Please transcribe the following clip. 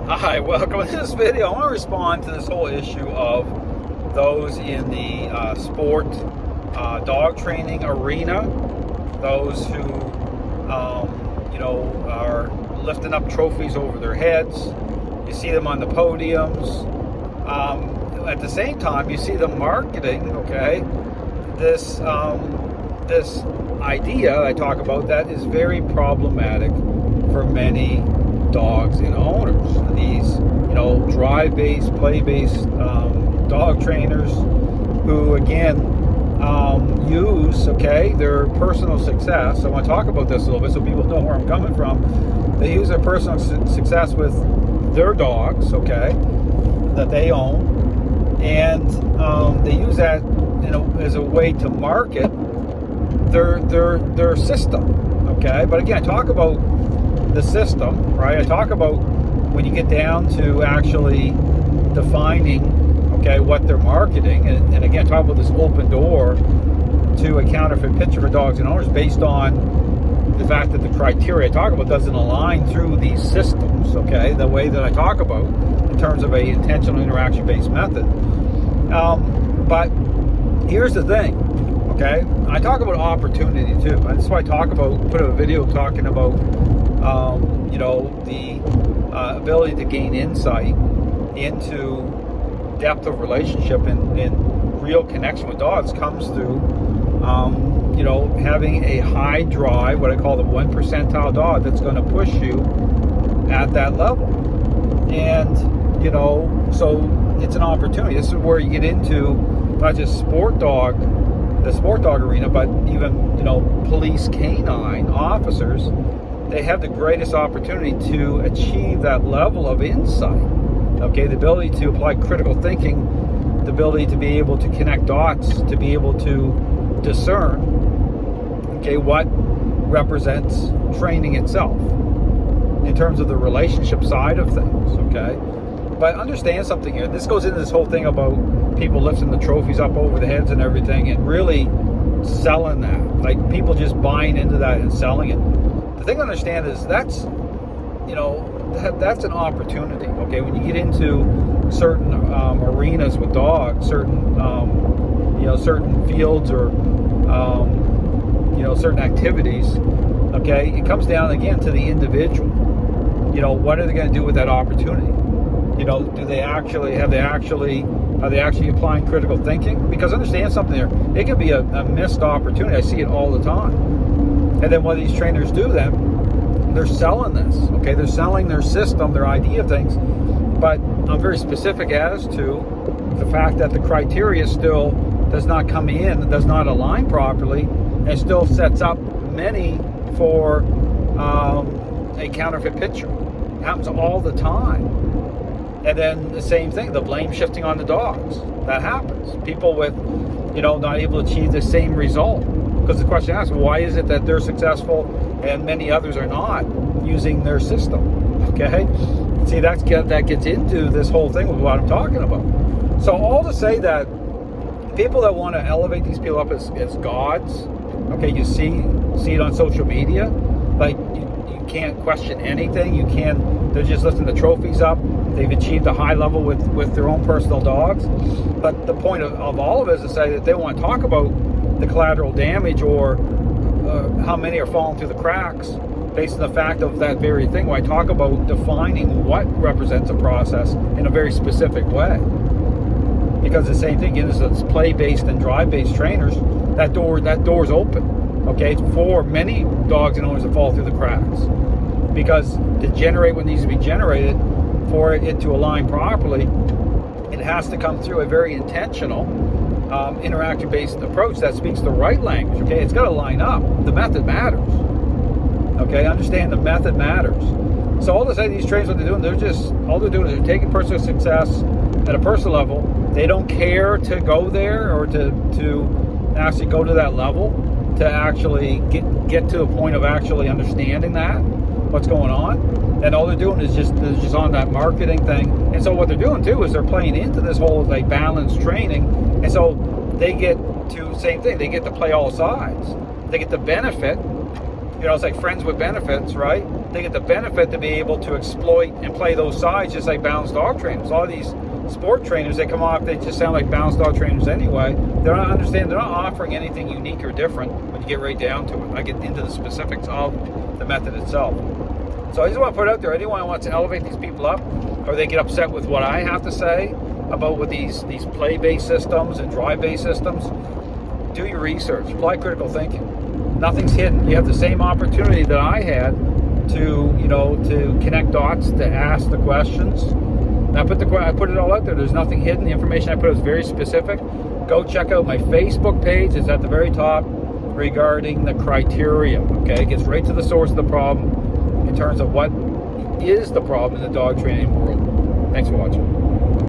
Hi, welcome to this video. I want to respond to this whole issue of those in the sport dog training arena, those who, are lifting up trophies over their heads. You see them on the podiums. At the same time, you see them marketing, okay, this idea I talk about that is very problematic for many dogs and owners. These, drive-based, play-based dog trainers who, again, use, their personal success. I want to talk about this a little bit so people know where I'm coming from. They use their personal success with their dogs, that they own, and they use that, as a way to market their system, But again, I talk about the system, right? I talk about when you get down to actually defining, what they're marketing, and again, talk about this open door to a counterfeit picture for dogs and owners based on the fact that the criteria I talk about doesn't align through these systems, the way that I talk about in terms of a intentional interaction-based method. But here's the thing, I talk about opportunity too. That's why I put a video talking about the ability to gain insight into depth of relationship and real connection with dogs comes through, having a high drive, what I call the 1 percentile dog that's going to push you at that level. And, so it's an opportunity. This is where you get into not just the sport dog arena, but even, police canine officers. They have the greatest opportunity to achieve that level of insight, the ability to apply critical thinking, the ability to be able to connect dots, to be able to discern, what represents training itself in terms of the relationship side of things, But understand something here. This goes into this whole thing about people lifting the trophies up over the heads and everything and really selling that. Like people just buying into that and selling it. The thing to understand is that's an opportunity, When you get into certain arenas with dogs, certain fields or, certain activities, it comes down again to the individual. What are they going to do with that opportunity? Are they actually applying critical thinking? Because understand something there, it can be a missed opportunity. I see it all the time. And then what these trainers do then, they're selling this, They're selling their system, their idea of things. But I'm very specific as to the fact that the criteria still does not come in, does not align properly, and still sets up many for a counterfeit picture. It happens all the time. And then the same thing, the blame shifting on the dogs. That happens. People with, not able to achieve the same result. Because the question asks, why is it that they're successful and many others are not using their system? See, that gets into this whole thing with what I'm talking about. So all to say that people that want to elevate these people up as gods, you see it on social media, like you can't question anything. They're just lifting the trophies up. They've achieved a high level with their own personal dogs. But the point of all of it is to say that they want to talk about the collateral damage or how many are falling through the cracks based on the fact of that very thing when I talk about defining what represents a process in a very specific way. Because the same thing is it's play-based and drive-based trainers, that door's open, for many dogs and owners to fall through the cracks. Because to generate what needs to be generated, for it to align properly, it has to come through a very intentional interaction-based approach that speaks the right language. It's got to line up. The method matters. Understand the method matters. So all to say, these trainers, what they're doing, all they're doing is they're taking personal success at a personal level. They don't care to go there or to actually go to that level to actually get to the point of actually understanding what's going on. And all they're doing is just on that marketing thing. And so what they're doing too is they're playing into this whole balanced training. And so they get to same thing. They get to play all sides. They get the benefit. It's like friends with benefits, right? they get the benefit to be able to exploit and play those sides just like balanced dog trainers. A lot of these sport trainers, they come off, they just sound like balanced dog trainers anyway. They're not offering anything unique or different when you get right down to it. I get into the specifics of the method itself. So I just want to put it out there. Anyone who wants to elevate these people up, or they get upset with what I have to say about with these play-based systems and drive-based systems, do your research. Apply critical thinking. Nothing's hidden. You have the same opportunity that I had to connect dots, to ask the questions. And I put it all out there. There's nothing hidden. The information I put is very specific. Go check out my Facebook page. It's at the very top regarding the criteria. Okay, it gets right to the source of the problem in terms of what is the problem in the dog training world. Thanks for watching.